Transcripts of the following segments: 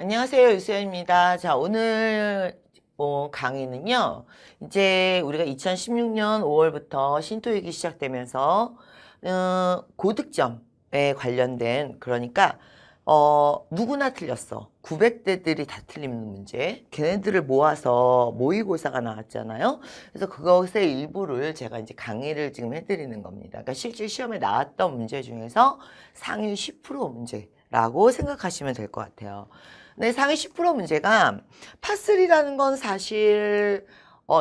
안녕하세요. 유수연입니다. 자, 오늘 강의는요. 이제 우리가 2016년 5월부터 신토익이 시작되면서 고득점에 관련된 그러니까 누구나 틀렸어. 900대들이 다 틀리는 문제. 걔네들을 모아서 모의고사가 나왔잖아요. 그래서 그것의 일부를 제가 이제 강의를 지금 해드리는 겁니다. 그러니까 실제 시험에 나왔던 문제 중에서 상위 10% 문제라고 생각하시면 될 것 같아요. 네, 상위 10% 문제가 파3라는 건 사실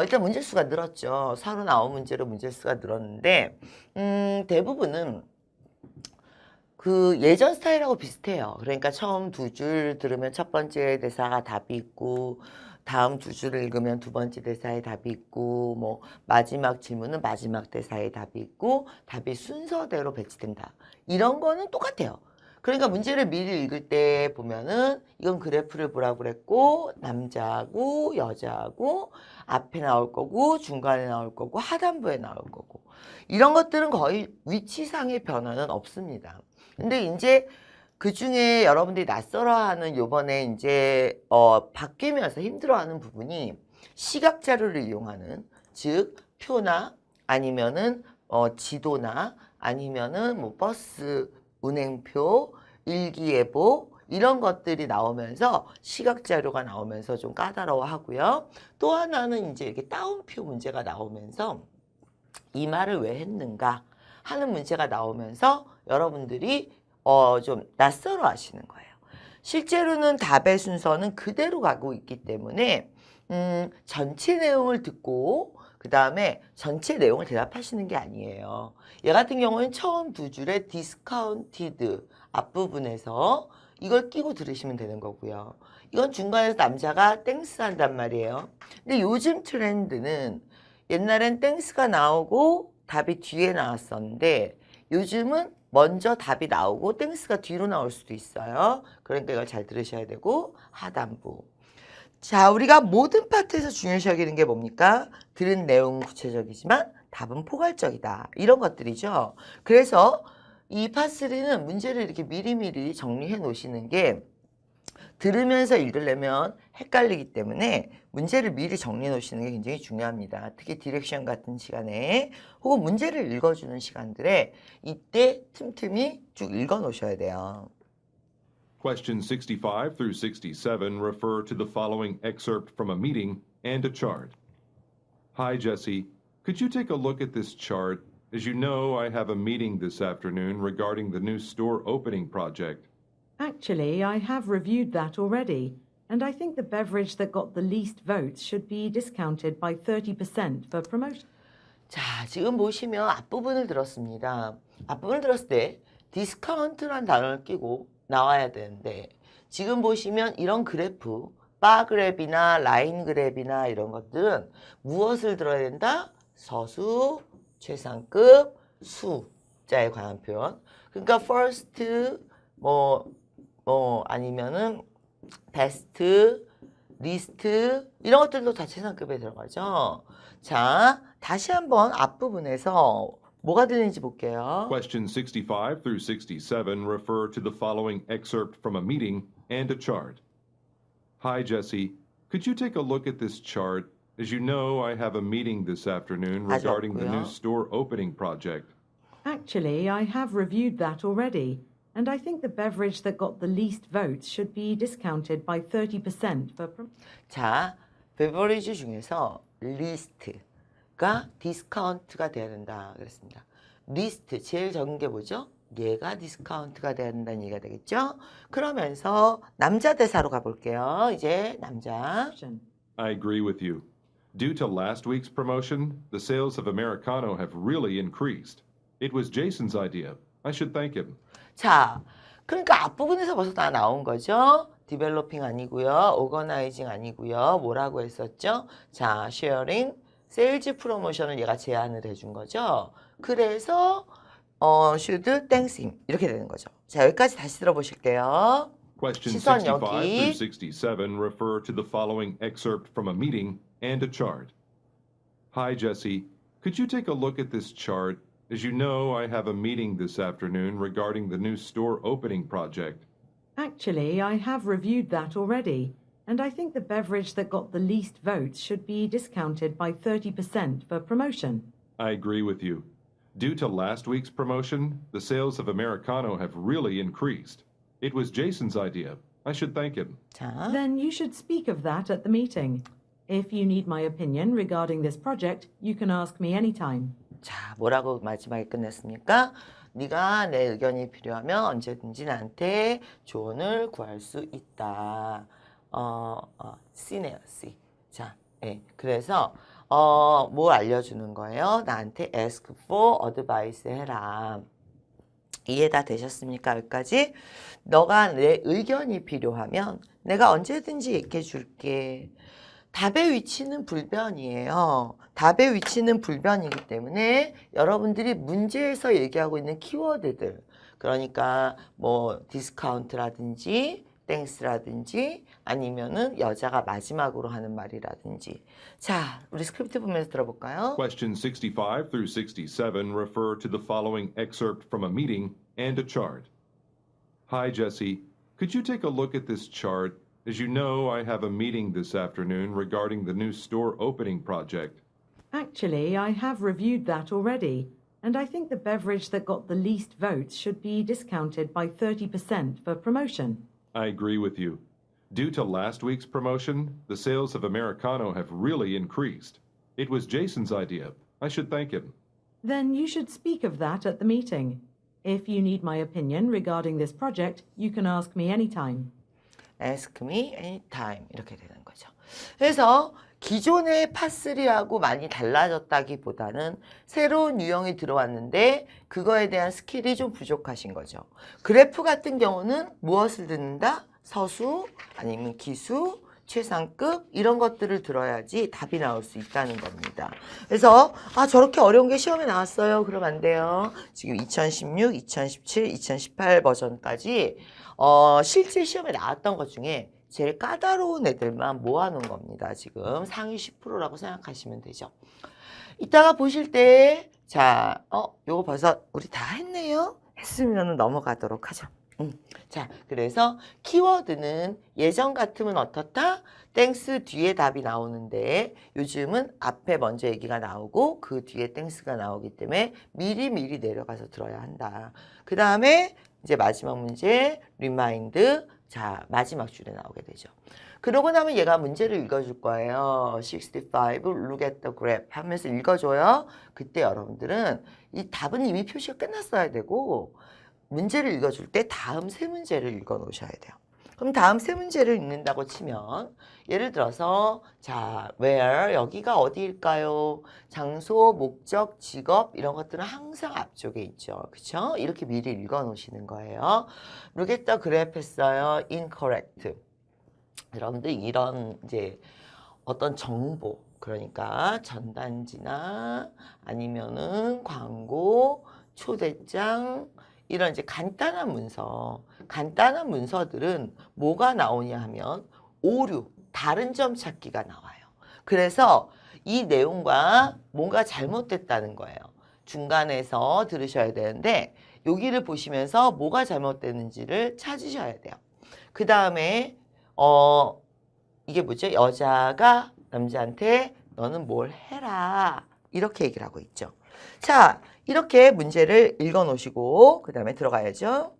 일단 문제수가 늘었죠. 39문제로 문제수가 늘었는데 대부분은 그 예전 스타일하고 비슷해요. 그러니까 처음 두 줄 들으면 첫 번째 대사가 답이 있고 다음 두 줄을 읽으면 두 번째 대사에 답이 있고 뭐 마지막 질문은 마지막 대사에 답이 있고 답이 순서대로 배치된다. 이런 거는 똑같아요. 그러니까 문제를 미리 읽을 때 보면은 이건 그래프를 보라고 그랬고 남자하고 여자하고 앞에 나올 거고 중간에 나올 거고 하단부에 나올 거고 이런 것들은 거의 위치상의 변화는 없습니다. 근데 이제 그 중에 여러분들이 낯설어하는 요번에 이제 바뀌면서 힘들어하는 부분이 시각 자료를 이용하는 즉 표나 아니면은 지도나 아니면은 뭐 버스 운행표, 일기예보 이런 것들이 나오면서 시각 자료가 나오면서 좀 까다로워하고요. 또 하나는 이제 이렇게 따옴표 문제가 나오면서 이 말을 왜 했는가 하는 문제가 나오면서 여러분들이 좀 낯설어 하시는 거예요. 실제로는 답의 순서는 그대로 가고 있기 때문에 전체 내용을 듣고 그 다음에 전체 내용을 대답하시는 게 아니에요. 얘 같은 경우는 처음 두 줄에 discounted 앞부분에서 이걸 끼고 들으시면 되는 거고요. 이건 중간에서 남자가 땡스 한단 말이에요. 근데 요즘 트렌드는 옛날엔 땡스가 나오고 답이 뒤에 나왔었는데 요즘은 먼저 답이 나오고 땡스가 뒤로 나올 수도 있어요. 그러니까 이걸 잘 들으셔야 되고 하단부. 자, 우리가 모든 파트에서 중요시 여기는 게 뭡니까? 들은 내용은 구체적이지만 답은 포괄적이다. 이런 것들이죠. 그래서 이 파3는 문제를 이렇게 미리미리 정리해 놓으시는 게 들으면서 읽으려면 헷갈리기 때문에 문제를 미리 정리해 놓으시는 게 굉장히 중요합니다. 특히 디렉션 같은 시간에 혹은 문제를 읽어주는 시간들에 이때 틈틈이 쭉 읽어 놓으셔야 돼요. Questions 65 through 67 refer to the following excerpt from a meeting and a chart. Hi, Jesse. Could you take a look at this chart? As you know, I have a meeting this afternoon regarding the new store opening project. Actually, I have reviewed that already, and I think the beverage that got the least votes should be discounted by 30% for promotion. 자, 지금 보시면 앞부분을 들었습니다. 앞부분을 들었을 때 디스카운트란 단어를 끼고 나와야 되는데 지금 보시면 이런 그래프 바 그래프나 라인 그래프나 이런 것들은 무엇을 들어야 된다? 서수, 최상급, 숫자에 관한 표현. 그러니까 first 아니면은 베스트, 리스트 이런 것들도 다 최상급에 들어가죠. 자, 다시 한번 앞부분에서 뭐가 들리는지 볼게요. Questions 65 through 67 refer to the following excerpt from a meeting and a chart. Hi, Jesse. Could you take a look at this chart? As you know, I have a meeting this afternoon regarding the new store opening project. Actually, I have reviewed that already, and I think the beverage that got the least votes should be discounted by 30% for promotion. 자, 베버리지 중에서 리스트가 디스카운트가 돼야 된다 그랬습니다. 리스트 제일 적은 게 뭐죠? 얘가 디스카운트가 돼야 된다는 얘기가 되겠죠? 그러면서 남자 대사로 가볼게요. 이제 남자. I agree with you. Due to last week's promotion, the sales of Americano have really increased. It was Jason's idea. I should thank him. 자, 그러니까 앞부분에서 벌써 다 나온 거죠. 디벨로핑 아니고요. 오거나이징 아니고요. 뭐라고 했었죠? 자, 쉐어링, 세일즈 프로모션을 얘가 제안을 해준 거죠. 그래서 should thanks him 이렇게 되는 거죠. 자, 여기까지 다시 들어보실게요. Questions 시선 65 through 여기. 67 refer to the following excerpt from a meeting and a chart. Hi, Jesse. Could you take a look at this chart? As you know, I have a meeting this afternoon regarding the new store opening project. Actually, I have reviewed that already, and I think the beverage that got the least votes should be discounted by 30% for promotion. I agree with you. Due to last week's promotion, the sales of Americano have really increased. It was Jason's idea. I should thank him. 자, Then you should speak of that at the meeting. If you need my opinion regarding this project, you can ask me anytime. 자, 뭐라고 마지막에 끝냈습니까? 네가 내 의견이 필요하면 언제든지 나한테 조언을 구할 수 있다. C네요, C. 자, 예. 그래서 뭘 알려주는 거예요? 나한테 ask for advice 해라. 이해 다 되셨습니까? 여기까지? 너가 내 의견이 필요하면 내가 언제든지 얘기해 줄게. 답의 위치는 불변이에요. 답의 위치는 불변이기 때문에 여러분들이 문제에서 얘기하고 있는 키워드들, 그러니까 뭐 디스카운트라든지 땡스라든지 아니면은 여자가 마지막으로 하는 말이라든지. 자, 우리 스크립트 보면서 들어볼까요? Questions 65 through 67 refer to the following excerpt from a meeting and a chart. Hi, Jesse. Could you take a look at this chart? As you know, I have a meeting this afternoon regarding the new store opening project. Actually, I have reviewed that already, and I think the beverage that got the least votes should be discounted by 30% for promotion. I agree with you. Due to last week's promotion, the sales of Americano have really increased. It was Jason's idea. I should thank him. Then you should speak of that at the meeting. If you need my opinion regarding this project, you can ask me anytime. Ask me anytime 이렇게 되는 거죠. 그래서 기존의 파3하고 많이 달라졌다기보다는 새로운 유형이 들어왔는데 그거에 대한 스킬이 좀 부족하신 거죠. 그래프 같은 경우는 무엇을 듣는다? 서수 아니면 기수, 최상급 이런 것들을 들어야지 답이 나올 수 있다는 겁니다. 그래서 저렇게 어려운 게 시험에 나왔어요. 그러면 안 돼요. 지금 2016, 2017, 2018 버전까지 실제 시험에 나왔던 것 중에 제일 까다로운 애들만 모아놓은 겁니다. 지금 상위 10%라고 생각하시면 되죠. 이따가 보실 때, 자, 요거 벌써 우리 다 했네요. 했으면 넘어가도록 하죠. 자, 그래서 키워드는 예전 같으면 어떻다? 땡스 뒤에 답이 나오는데 요즘은 앞에 먼저 얘기가 나오고 그 뒤에 땡스가 나오기 때문에 미리 내려가서 들어야 한다. 그 다음에 이제 마지막 문제 리마인드. 자, 마지막 줄에 나오게 되죠. 그러고 나면 얘가 문제를 읽어줄 거예요. 65, look at the graph 하면서 읽어줘요. 그때 여러분들은 이 답은 이미 표시가 끝났어야 되고 문제를 읽어줄 때 다음 세 문제를 읽어 놓으셔야 돼요. 그럼 다음 세 문제를 읽는다고 치면 예를 들어서 자, where 여기가 어디일까요? 장소, 목적, 직업 이런 것들은 항상 앞쪽에 있죠. 그렇죠? 이렇게 미리 읽어 놓으시는 거예요. look at the graph 했어요. incorrect. 여러분들 이런 이제 어떤 정보 그러니까 전단지나 아니면은 광고, 초대장 이런 이제 간단한 문서들은 뭐가 나오냐 하면 오류, 다른 점 찾기가 나와요. 그래서 이 내용과 뭔가 잘못됐다는 거예요. 중간에서 들으셔야 되는데 여기를 보시면서 뭐가 잘못됐는지를 찾으셔야 돼요. 그 다음에 이게 뭐죠? 여자가 남자한테 너는 뭘 해라 이렇게 얘기를 하고 있죠. 자, 이렇게 문제를 읽어 놓으시고 그 다음에 들어가야죠.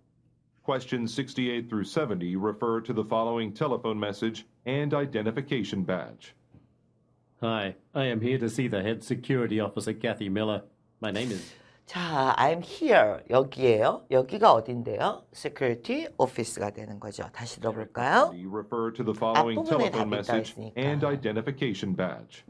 Questions 68 through 70 refer to the following telephone message and identification badge. Hi, I am here to see the head security officer, Kathy Miller. My name is... 자, I'm here. 여기에요. 여기가 어딘데요? Security Office가 되는 거죠. 다시 들어볼까요? Refer to the following 앞부분에 telephone 답이 있다 message 했으니까. and identification badge.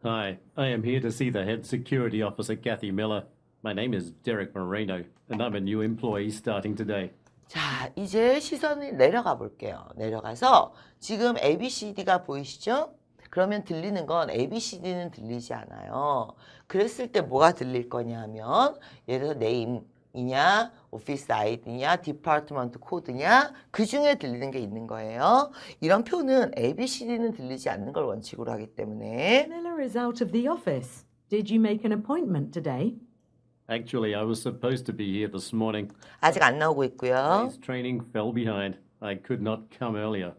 Hi, I am here to see the head security officer, Kathy Miller. My name is Derek Moreno, and I'm a new employee starting today. 자, 이제 시선을 내려가 볼게요. 내려가서 지금 ABCD가 보이시죠? 그러면 들리는 건 ABCD는 들리지 않아요. 그랬을 때 뭐가 들릴 거냐 하면 예를 들어서 네임이냐, 오피스 아이디냐, 디파트먼트 코드냐 그 중에 들리는 게 있는 거예요. 이런 표는 ABCD는 들리지 않는 걸 원칙으로 하기 때문에 Miller is out of the office. Did you make an appointment today? Actually, I was supposed to be here this morning. 아직 안 나오고 있고요. Today's training fell behind. I could not come earlier.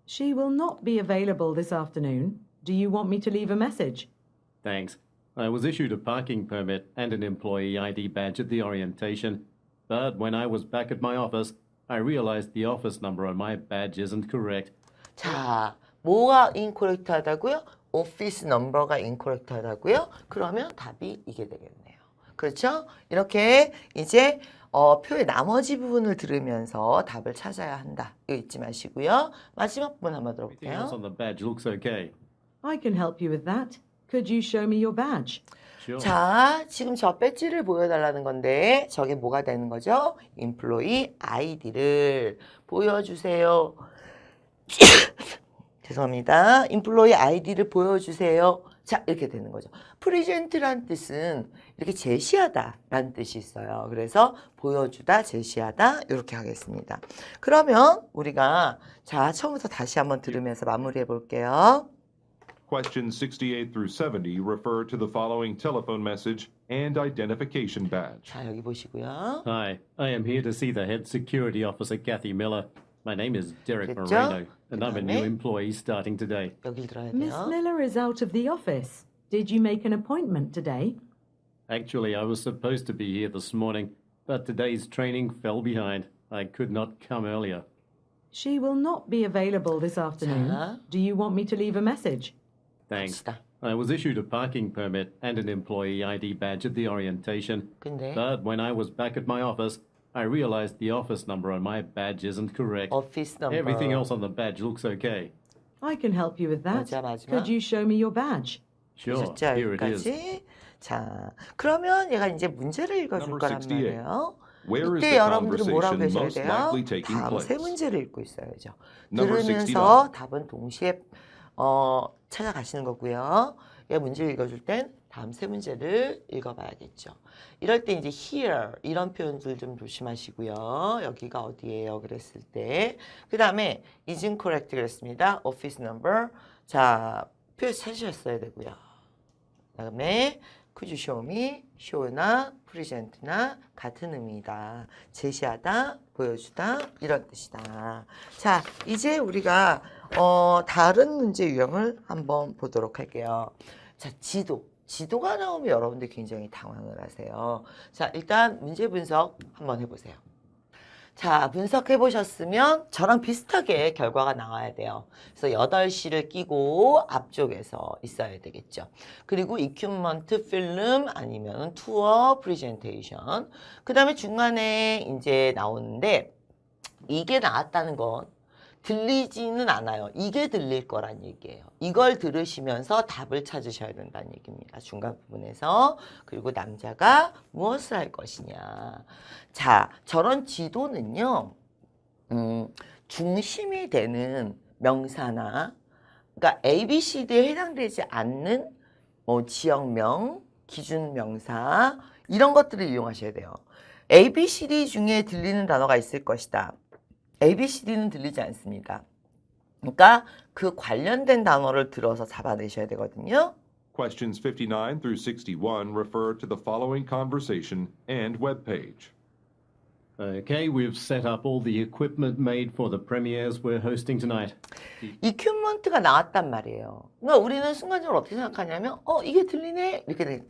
She will not be available this afternoon. Do you want me to leave a message? Thanks. I was issued a parking permit and an employee ID badge at the orientation, but when I was back at my office, I realized the office number on my badge isn't correct. 자, 뭐가 incorrect 하다고요? 오피스 넘버가 incorrect 하다고요? 그러면 답이 이게 되겠네요. 그렇죠? 이렇게 이제 표의 나머지 부분을 들으면서 답을 찾아야 한다. 이거 잊지 마시고요. 마지막 부분 한번 Everything else 들어볼게요. on the badge looks okay. I can help you with that. Could you show me your badge? Sure. 자, 지금 저 배지를 보여달라는 건데 저게 뭐가 되는 거죠? employee ID를 보여주세요. 죄송합니다. employee ID를 보여주세요. 자, 이렇게 되는 거죠. present란 뜻은 이렇게 제시하다 라는 뜻이 있어요. 그래서 보여주다, 제시하다 이렇게 하겠습니다. 그러면 우리가 자, 처음부터 다시 한번 들으면서 마무리해 볼게요. Questions 68 through 70 refer to the following telephone message and identification badge. 자, 여기 보시고요. Hi, I am here to see the head security officer, Kathy Miller. My name is Derek 됐죠? Moreno, and I'm a new 그다음에 employee starting today. 여길 들어야 Miss 돼요. Miller is out of the office. Did you make an appointment today? Actually, I was supposed to be here this morning, but today's training fell behind. I could not come earlier. She will not be available this afternoon. 자. Do you want me to leave a message? Thanks. 갑시다. I was issued a parking permit and an employee ID badge at the orientation, 근데 but when I was back at my office, I realized the office number on my badge isn't correct. 오피스 넘버 Everything else on the badge looks okay. I can help you with that. 마지막. Could you show me your badge? Sure, 보셨죠? here it is. 여기까지. 자, 그러면 얘가 이제 문제를 읽어줄 Number 거란 68. 말이에요. Where is 이때 the 여러분들은 뭐라고 conversation 계셔야 most 돼요? likely taking 다음 세 place? 문제를 읽고 있어야죠. Number 들으면서 답은 동시에 찾아가시는 거고요. 얘 문제를 읽어줄 땐 다음 세 문제를 읽어봐야겠죠. 이럴 때 이제 here 이런 표현들 좀 조심하시고요. 여기가 어디예요? 그랬을 때. 그 다음에 is incorrect 그랬습니다. office number. 자, 표 찾으셨어야 되고요. 그 다음에 could you show me, show나 present나 같은 의미이다. 제시하다, 보여주다 이런 뜻이다. 자, 이제 우리가 다른 문제 유형을 한번 보도록 할게요. 자, 지도가 나오면 여러분들 굉장히 당황을 하세요. 자, 일단 문제 분석 한번 해보세요. 자, 분석해 보셨으면 저랑 비슷하게 결과가 나와야 돼요. 그래서 8시를 끼고 앞쪽에서 있어야 되겠죠. 그리고 이큐먼트 필름 아니면 투어 프레젠테이션. 그 다음에 중간에 이제 나오는데 이게 나왔다는 건 들리지는 않아요. 이게 들릴 거란 얘기예요. 이걸 들으시면서 답을 찾으셔야 된다는 얘기입니다. 중간 부분에서. 그리고 남자가 무엇을 할 것이냐. 자, 저런 지도는요. 중심이 되는 명사나 그러니까 ABCD에 해당되지 않는 지역명, 기준명사 이런 것들을 이용하셔야 돼요. ABCD 중에 들리는 단어가 있을 것이다. ABCD는 들리지 않습니다. 그러니까 그 관련된 단어를 들어서 잡아내셔야 되거든요. Questions 59 through 61 refer to the following conversation and web page. Okay, we've set up all the equipment made for the premieres we're hosting tonight. 이큐먼트가 나왔단 말이에요. 그러니까 우리는 순간적으로 어떻게 생각하냐면 이게 들리네 이렇게 돼.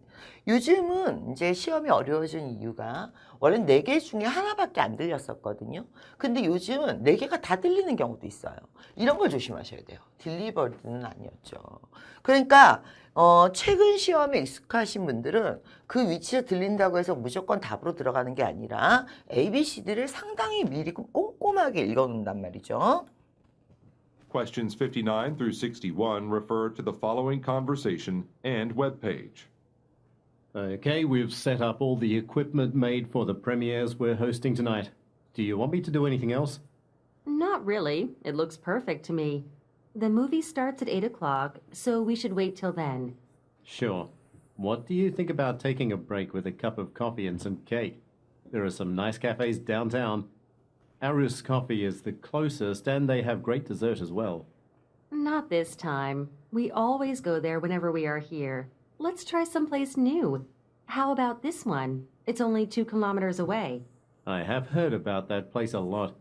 요즘은 이제 시험이 어려워진 이유가 원래는 4개 중에 하나밖에 안 들렸었거든요. 근데 요즘은 4개가 다 들리는 경우도 있어요. 이런 걸 조심하셔야 돼요. 딜리버드는 아니었죠. 그러니까 최근 시험에 익숙하신 분들은 그 위치에 들린다고 해서 무조건 답으로 들어가는 게 아니라 ABCD를 상당히 미리 꼼꼼하게 읽어놓는단 말이죠. Questions 59 through 61 refer to the following conversation and web page. Okay, we've set up all the equipment made for the premieres we're hosting tonight. Do you want me to do anything else? Not really. It looks perfect to me. The movie starts at 8 o'clock, so we should wait till then. Sure. What do you think about taking a break with a cup of coffee and some cake? There are some nice cafes downtown. Arus Coffee is the closest, and they have great dessert as well. Not this time. We always go there whenever we are here. Let's try someplace new. How about this one? It's only 2 kilometers away. I have heard about that place a lot.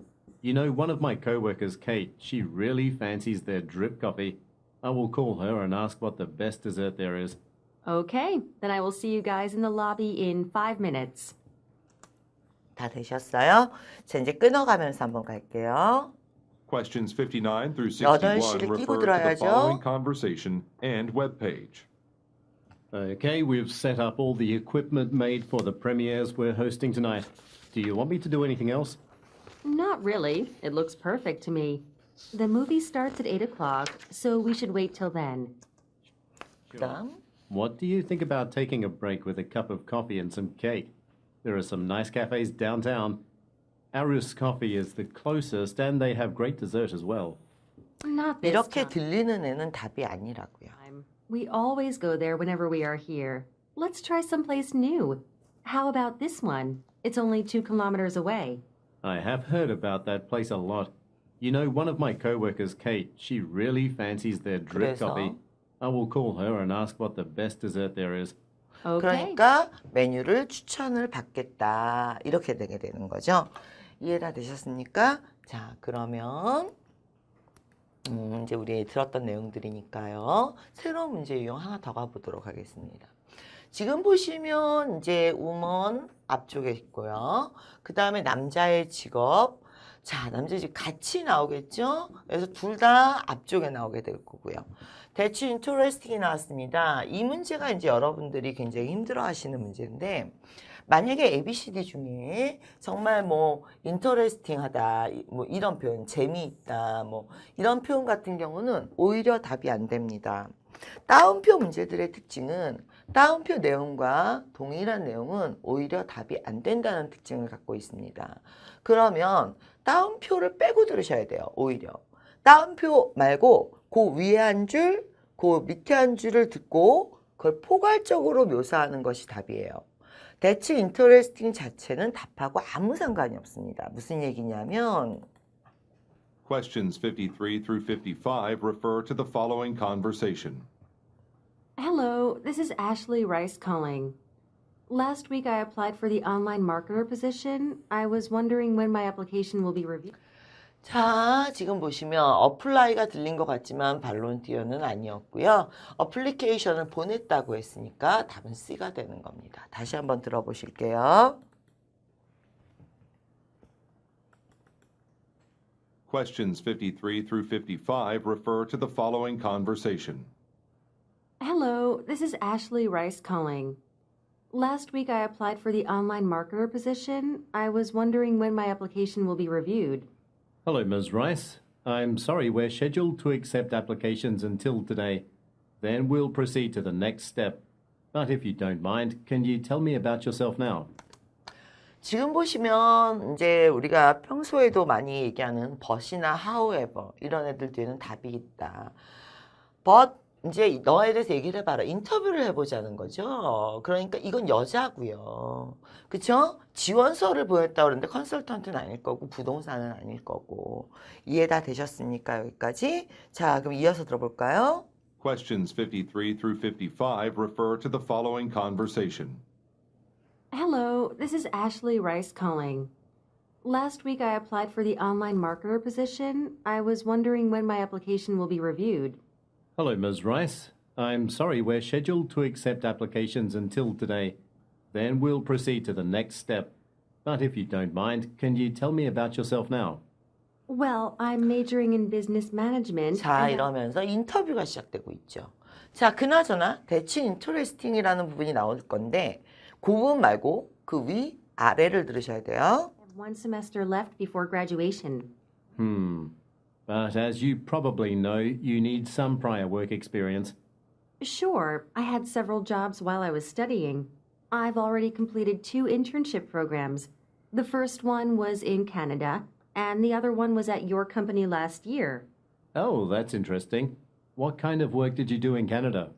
You know, one of my coworkers, Kate, she really fancies their drip coffee. I will call her and ask what the best dessert there is. Okay, then I will see you guys in the lobby in 5 minutes. 다 되셨어요? 자, 이제 끊어가면서 한번 갈게요. Questions 59 through 8시를 61 끼고 refer to the 들어야죠. following conversation and web page. Okay, we've set up all the equipment made for the premieres we're hosting tonight. Do you want me to do anything else? Not really. It looks perfect to me. The movie starts at 8 o'clock, so we should wait till then. 그다음 What do you think about taking a break with a cup of coffee and some cake? There are some nice cafes downtown. Arus Coffee is the closest, and they have great dessert as well. Not this 이렇게 time. 들리는 애는 답이 아니라고요. We always go there whenever we are here. Let's try someplace new. How about this one? It's only 2 kilometers away. I have heard about that place a lot. You know, one of my coworkers, Kate, she really fancies their drip 그래서? coffee. I will call her and ask what the best dessert there is. Okay. 그러니까 메뉴를 추천을 받겠다. 이렇게 되게 되는 거죠. 이해가 되셨습니까? 자, 그러면 이제 우리 들었던 내용들이니까요. 새로운 문제 유형 하나 더 가보도록 하겠습니다. 지금 보시면 이제 우먼 앞쪽에 있고요. 그 다음에 남자의 직업. 자, 남자의 직업 같이 나오겠죠? 그래서 둘 다 앞쪽에 나오게 될 거고요. 대충 인터레스팅이 나왔습니다. 이 문제가 이제 여러분들이 굉장히 힘들어 하시는 문제인데, 만약에 ABCD 중에 정말 뭐 인터레스팅하다, 뭐 이런 표현, 재미있다, 뭐 이런 표현 같은 경우는 오히려 답이 안 됩니다. 따옴표 문제들의 특징은 따옴표 내용과 동일한 내용은 오히려 답이 안 된다는 특징을 갖고 있습니다. 그러면 따옴표를 빼고 들으셔야 돼요. 오히려 따옴표 말고 그 위에 한 줄, 그 밑에 한 줄을 듣고 그걸 포괄적으로 묘사하는 것이 답이에요. 대치 인터레스팅 자체는 답하고 아무 상관이 없습니다. 무슨 얘기냐면 Questions 53 through 55 refer to the following conversation. Hello, this is Ashley Rice calling. Last week I applied for the online marketer position. I was wondering when my application will be reviewed. 자, 지금 보시면 어플라이가 들린 것 같지만 발론티어는 아니었고요. 어플리케이션을 보냈다고 했으니까 답은 C가 되는 겁니다. 다시 한번 들어보실게요. Questions 53 through 55 refer to the following conversation. Hello, this is Ashley Rice calling. Last week I applied for the online marketer position. I was wondering when my application will be reviewed. Hello, Ms. Rice. I'm sorry, we're scheduled to accept applications until today. Then we'll proceed to the next step. But if you don't mind, can you tell me about yourself now? 지금 보시면 이제 우리가 평소에도 많이 얘기하는 but이나 however 이런 애들 뒤에는 답이 있다. but 이제 너에 대해서 얘기를 해봐라. 인터뷰를 해보자는 거죠. 그러니까 이건 여자고요. 그쵸? 지원서를 보냈다고 그러는데 컨설턴트는 아닐 거고 부동산은 아닐 거고. 이해 다 되셨습니까? 여기까지. 자, 그럼 이어서 들어볼까요? Questions 53 through 55 refer to the following conversation. Hello, this is Ashley Rice calling. Last week I applied for the online marketer position. I was wondering when my application will be reviewed. Hello, Ms. Rice. I'm sorry, we're scheduled to accept applications until today. Then we'll proceed to the next step. But if you don't mind, can you tell me about yourself now? Well, I'm majoring in business management. 자, and 이러면서 인터뷰가 시작되고 있죠. 자, 그나저나 대치 인터레스팅이라는 부분이 나올 건데 그 부분 말고 그 위, 아래를 들으셔야 돼요. I have 1 semester left before graduation. But as you probably know, you need some prior work experience. Sure, I had several jobs while I was studying. I've already completed 2 internship programs. The first one was in Canada, and the other one was at your company last year. Oh, that's interesting. What kind of work did you do in Canada?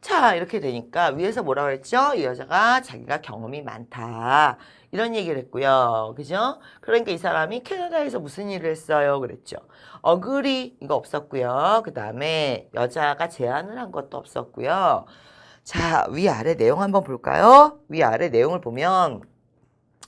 자, 이렇게 되니까 위에서 뭐라고 했죠? 이 여자가 자기가 경험이 많다. 이런 얘기를 했고요. 그죠? 그러니까 이 사람이 캐나다에서 무슨 일을 했어요? 그랬죠. 어그리 이거 없었고요. 그 다음에 여자가 제안을 한 것도 없었고요. 자, 위아래 내용 한번 볼까요? 위아래 내용을 보면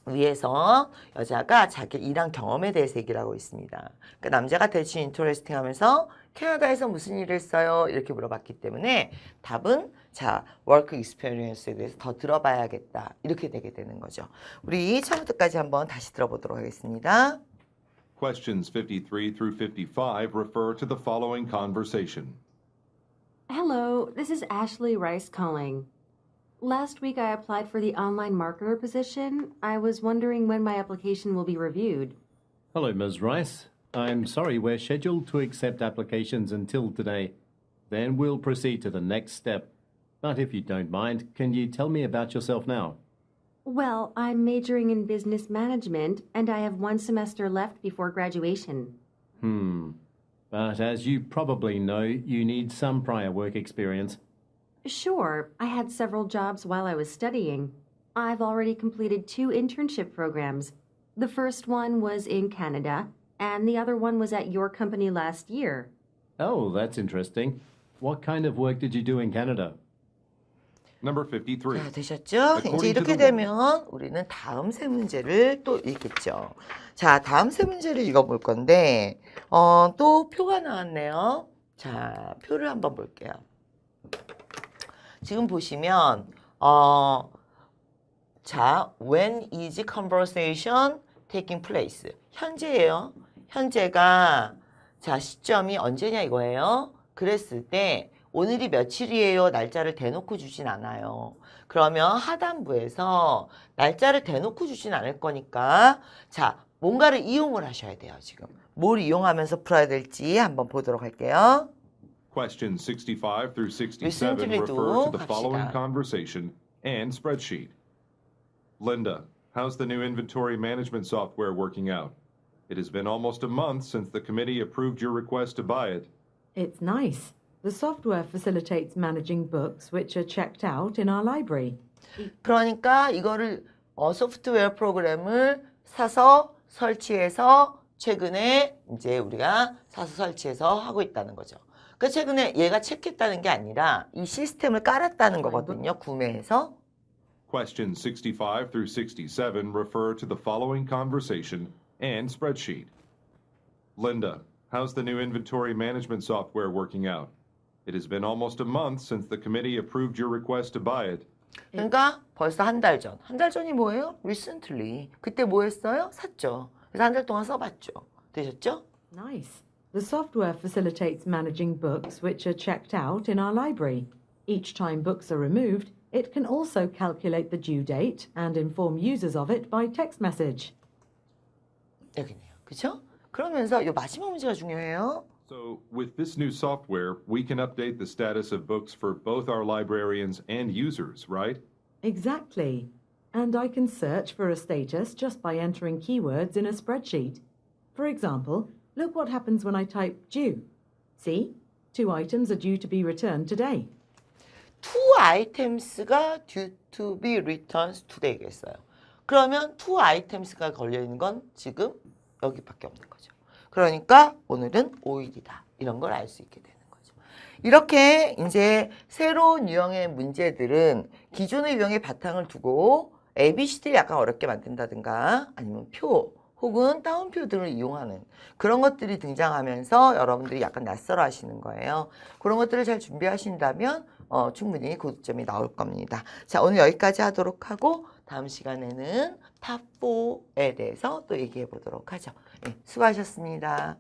위에서 여자가 자기 일한 경험에 대해서 얘기를 하고 있습니다. 그러니까 남자가 대충 인터레스팅 하면서 캐나다에서 무슨 일을 했어요? 이렇게 물어봤기 때문에 답은 자, work experience에 대해서 더 들어봐야겠다. 이렇게 되게 되는 거죠. 우리 처음부터까지 한번 다시 들어보도록 하겠습니다. Questions 53 through 55 refer to the following conversation. Hello, this is Ashley Rice calling. Last week I applied for the online marketer position. I was wondering when my application will be reviewed. Hello, Ms. Rice. I'm sorry, we're scheduled to accept applications until today. Then we'll proceed to the next step. But if you don't mind, can you tell me about yourself now? Well, I'm majoring in business management, and I have 1 semester left before graduation. But as you probably know, you need some prior work experience. Sure, I had several jobs while I was studying. I've already completed 2 internship programs. The first one was in Canada, and the other one was at your company last year. Oh, that's interesting. What kind of work did you do in Canada? Number 53. 자, 되셨죠? 이제 이렇게 되면 우리는 다음 세 문제를 또 읽겠죠. 자, 다음 세 문제를 읽어볼 건데, 또 표가 나왔네요. 자, 표를 한번 볼게요. 지금 보시면, 자, when is conversation taking place? 현재예요. 현재가, 자, 시점이 언제냐 이거예요. 그랬을 때, 오늘이 며칠이에요? 날짜를 대놓고 주진 않아요. 그러면 하단부에서 날짜를 대놓고 주진 않을 거니까 자, 뭔가를 이용을 하셔야 돼요. 지금 뭘 이용하면서 풀어야 될지 한번 보도록 할게요. Questions 65 through 67 Recently refer to the 갑시다. following conversation and spreadsheet. Linda, how's the new inventory management software working out? It has been almost a month since the committee approved your request to buy it. It's nice. The software facilitates managing books which are checked out in our library. 그러니까 이거를 소프트웨어 프로그램을 사서 설치해서 최근에 이제 우리가 사서 설치해서 하고 있다는 거죠. 그 최근에 얘가 체크했다는 게 아니라 이 시스템을 깔았다는 거거든요. 구매해서. Questions 65 through 67 refer to the following conversation and spreadsheet. Linda, how's the new inventory management software working out? It has been almost a month since the committee approved your request to buy it. 그러니까 벌써 한 달 전. 한 달 전이 뭐예요? Recently. 그때 뭐 했어요? 샀죠. 그래서 한 달 동안 써봤죠. 되셨죠? Nice. The software facilitates managing books which are checked out in our library. Each time books are removed, it can also calculate the due date and inform users of it by text message. 여기네요. 그렇죠? 그러면서 이 마지막 문제가 중요해요. So, with this new software, we can update the status of books for both our librarians and users, right? Exactly. And I can search for a status just by entering keywords in a spreadsheet. For example, look what happens when I type due. See? 2 items are due to be returned today. Two items가 due to be returned today가 있어요. 그러면 two items가 걸려있는 건 지금 여기밖에 없는 거죠. 그러니까 오늘은 5일이다. 이런 걸 알 수 있게 되는 거죠. 이렇게 이제 새로운 유형의 문제들은 기존의 유형의 바탕을 두고 ABCD를 약간 어렵게 만든다든가 아니면 표 혹은 따옴표들을 이용하는 그런 것들이 등장하면서 여러분들이 약간 낯설어 하시는 거예요. 그런 것들을 잘 준비하신다면 충분히 고득점이 나올 겁니다. 자, 오늘 여기까지 하도록 하고 다음 시간에는 탑4에 대해서 또 얘기해 보도록 하죠. 네, 수고하셨습니다.